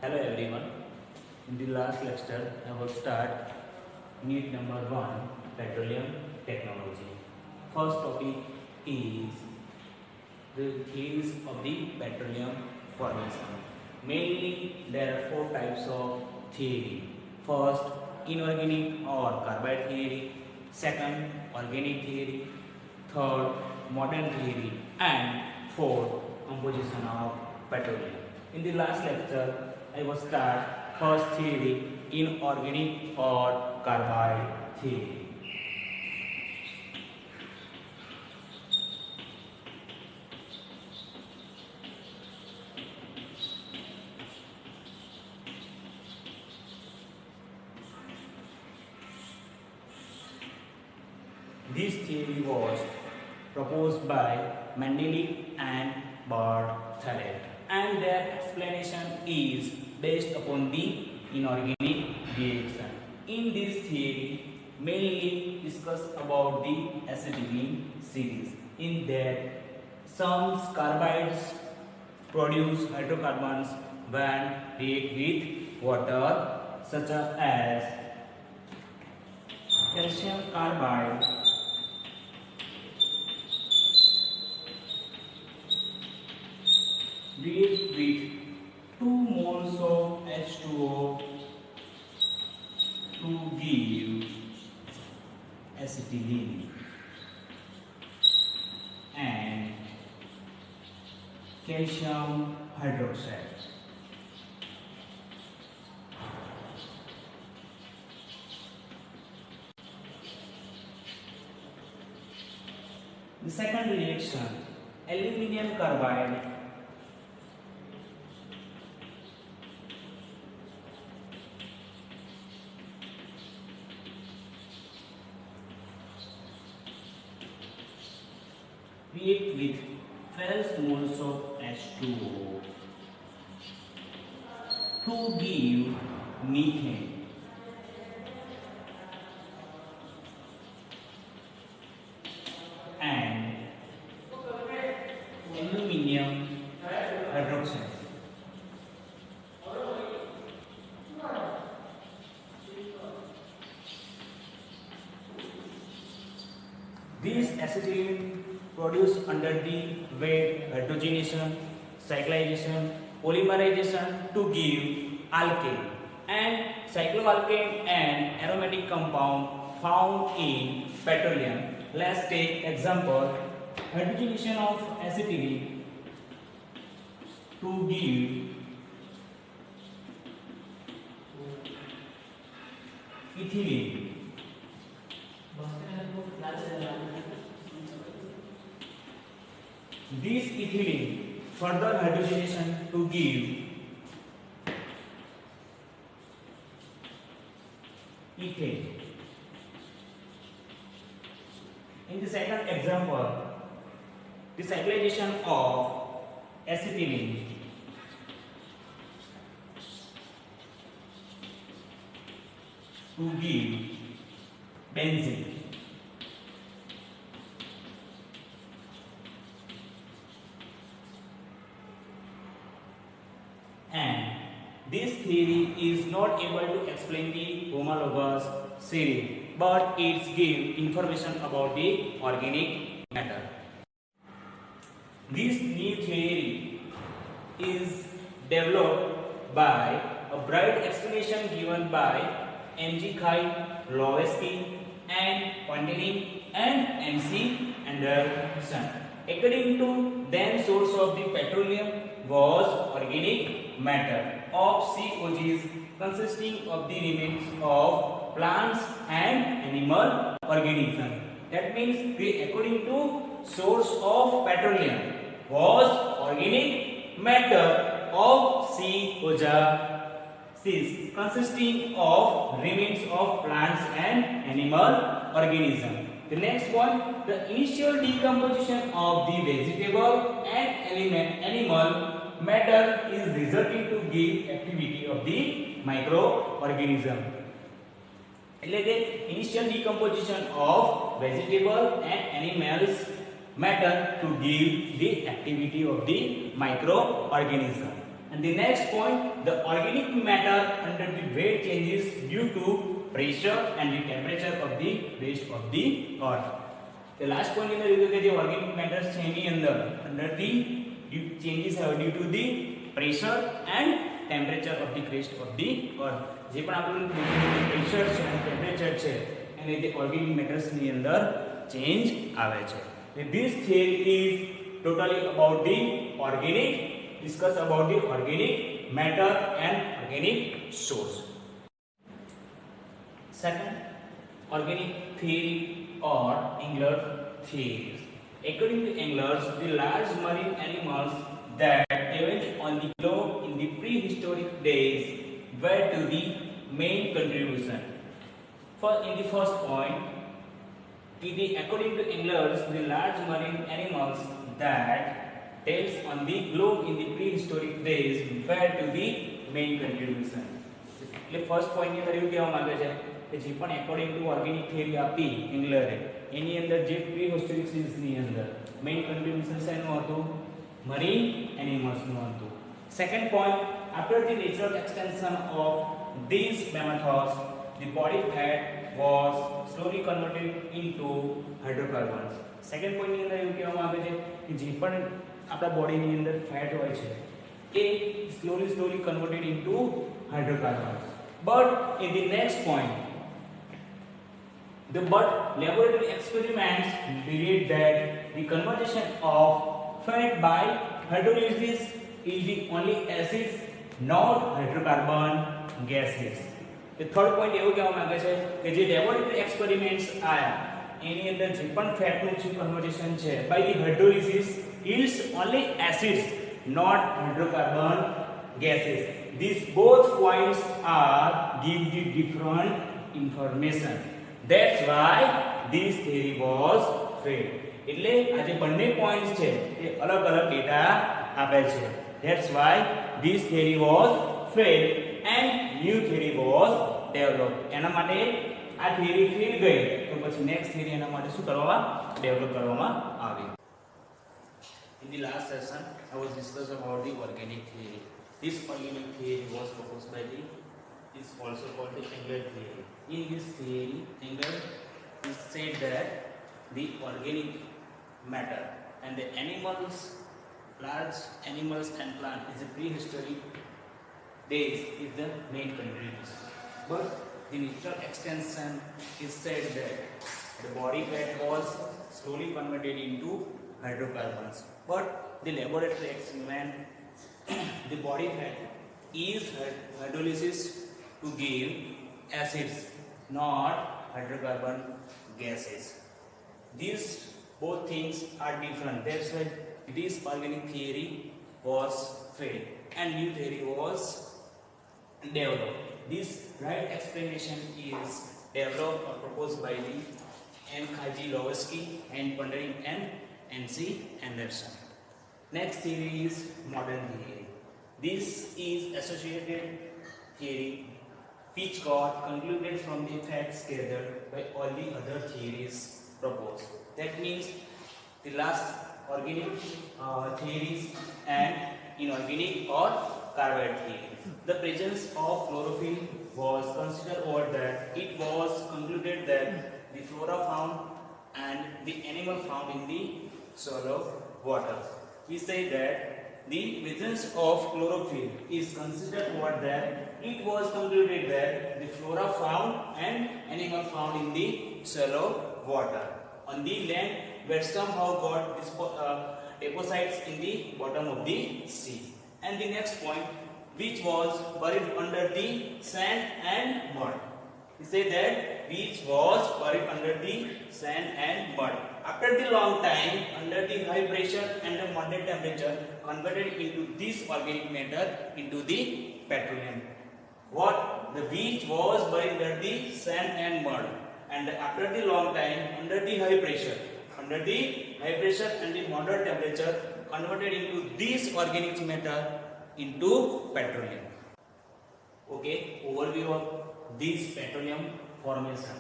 Hello everyone. In the last lecture, I will start unit number 1, Petroleum Technology. First topic is the theories of the petroleum formation. Mainly, there are 4 types of theory. First, inorganic or carbide theory. Second, organic theory. Third, modern theory. And fourth, composition of petroleum. In the last lecture, I will start first theory, inorganic or carbide theory. This theory was proposed by Mendeleev and Bartlett, and their explanation is based upon the inorganic reaction. In this theory, mainly discuss about the acetylene series. In that, some carbides produce hydrocarbons when react with water, such as calcium carbide, react with 2 moles of H2O to give acetylene and calcium hydroxide. The second reaction, aluminium carbide react with 12 moles of H2O to give methane. And aluminium hydroxide. These acetylene produced under the wet hydrogenation, cyclization, polymerization to give alkane and cycloalkane and aromatic compound found in petroleum. Let's take example, hydrogenation of acetylene to give ethylene. This ethylene further hydrogenation to give ethane. In the second example, the cyclization of acetylene to give benzene. And this theory is not able to explain the homologous series, but it gives information about the organic matter. This new theory is developed by a bright explanation given by M.G. Khai, Lowesky, and Pondeling and M.C. Anderson. According to them, source of the petroleum was organic matter of COGs consisting of the remains of plants and animal organisms. That means, according to source of petroleum was organic matter of COGs consisting of remains of plants and animal organisms. The next one, the initial decomposition of the vegetable and animal matter is resulting to give activity of the microorganism. એટલે કે initial decomposition of vegetable and animals matter to give the activity of the microorganism. And the next point, the organic matter under the weight changes due to pressure and the temperature of the crust of the earth. The last point in the organic matter છે એની અંદર under the changes have due to the pressure and temperature of the crust of the earth. જે પણ આપણું pressure છે અને temperature છે એને તે organic matters ની અંદર change આવે છે. This theory is totally about the organic, discuss about the organic matter and organic source. Second, organic theory or Engler's theories. According to Englers, the large marine animals that lived on the globe in the prehistoric days were to the main contribution. In the first point, according to Englers, the large marine animals that lived on the globe in the prehistoric days were to the main contribution. એટલે first point ની અંદર એવું કહેવા માંગે છે કે જે પણ એકોર્ડિંગ ટુ ઓર્ગેનિક થિયરી આપી ઇંગ્લરે એની અંદર જે પ્રીહિસ્ટોરિક સીઝ ની અંદર મેઇન કન્ટ્રીબ્યુશન શેનું હતું મરીન એનિમલ્સ નું હતું. Second point, after the natural extension of these mammoths, the body fat was slowly converted into hydrocarbons. Second point ની અંદર એવું કહેવામાં આવે છે કે જે પણ આપણા બોડી ની અંદર ફેટ હોય છે એ slowly converted into hydrocarbons. But in the next point, but laboratory experiments revealed that the conversion of fat by hydrolysis is the only acids, not hydrocarbon gases. The third point એવું કહેવા માંગે છે કે જે laboratory experiments આયા એની અંદર જે પણ ફેટ નું જે કન્વર્ઝેશન છે by the hydrolysis yields only acids, not hydrocarbon gases. These both points are give the different information. That's why this theory was failed. એટલે આ જે બંને પોઈન્ટ્સ છે એ અલગ-અલગ ડેટા આપે છે. That's why this theory was failed and new theory was developed. એના માટે આ થિયરી ફેલ ગઈ તો પછી નેક્સ્ટ થિયરી એના માટે શું કરવામાં ડેવલપ કરવામાં આવી. In the last session I was discussed about the organic theory. This organic theory was proposed by the is also called the Engler theory. In this theory, Engler said that the organic matter and the animals, large animals and plants is a prehistoric days is the main contribution. But the natural extension is said that the body fat was slowly converted into hydrocarbons. But the laboratory experiment, the body fat is hydrolysis to give acids, not hydrocarbon gases. These both things are different. That's why this organic theory was failed and new theory was developed. This right explanation is developed or proposed by the Lowesky and Pondering and N.C. Anderson. Next theory is modern theory. This is associated theory which got concluded from the facts gathered by all the other theories proposed. That means the last organic theories and inorganic or carbide theory. The presence of chlorophyll was considered over that. It was concluded that the flora found and the animal found in the shallow water. We say that the presence of chlorophyll is considered over that. It was concluded that the flora found and animal found in the shallow water. On the land were somehow got deposits in the bottom of the sea. And the next point, which was buried under the sand and mud. We say that which was buried under the sand and mud. After the long time, under the high pressure and the moderate temperature, converted into this organic matter into the petroleum. What? The which was buried under the sand and mud, and after the long time, under the high pressure and the moderate temperature, converted into this organic matter into petroleum. Okay, overview of this petroleum formation.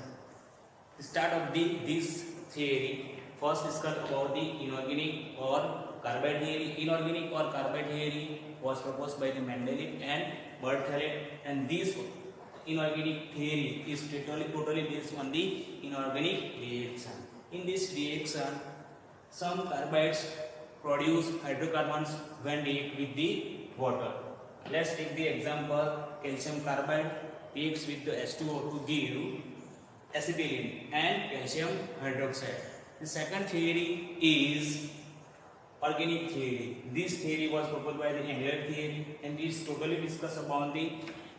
The start of this theory first discussed about the inorganic or carbide theory. Inorganic or carbide theory was proposed by the Mendeleev and Berthollet, and this inorganic theory is totally based on the inorganic reaction. In this reaction, some carbides produce hydrocarbons when react with the water. Let's take the example: calcium carbide reacts with the H2O to give acetylene and calcium hydroxide. The second theory is organic theory. This theory was proposed by the Engler theory, and it is totally discussed about the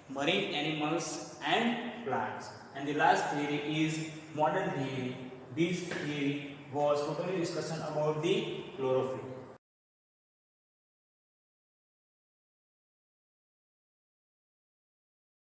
marine animals and plants. And the last theory is modern theory. This theory was totally discussion about the chlorophyll.